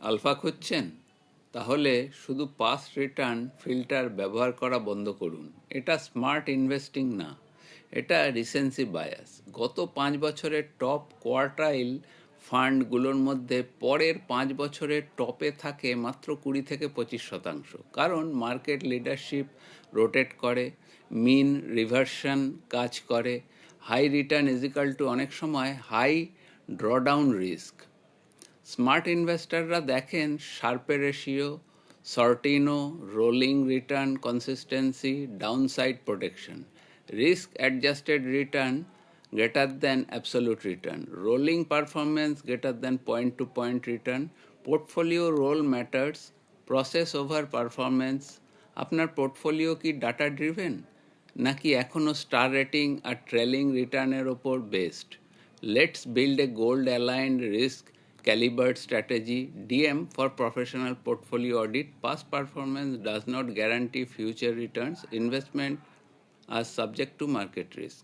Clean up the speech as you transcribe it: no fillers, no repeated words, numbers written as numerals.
Alpha খুঁজছেন? তাহলে শুধু পাস্ট রিটার্ন ফিল্টার ব্যবহার করা বন্ধ করুন। এটা স্মার্ট ইনভেস্টিং না, এটা রিসেন্সি বায়াস। গত 5 বছরের টপ কোয়ার্টাইল ফান্ডগুলোর মধ্যে পরের 5 বছরের টপে থাকে মাত্র 20 থেকে 25%। কারণ মার্কেট লিডারশিপ রোটেট করে, মিন রিভার্সন কাজ করে, হাই রিটার্ন ইজিক্যাল টু অনেক সময় হাই ড্রডাউন রিস্ক। স্মার্ট ইনভেস্টররা দেখেন Sharpe ratio, Sortino, rolling return consistency, downside protection, risk adjusted return greater than absolute return, rolling performance greater than point to point return, portfolio role matters, process over performance. আপনার portfolio কি data driven, নাকি এখনও star rating আর trailing রিটার্নের ওপর based? Let's build a goal aligned risk calibered strategy. DM for professional portfolio audit. Past performance does not guarantee future returns. Investment are subject to market risk.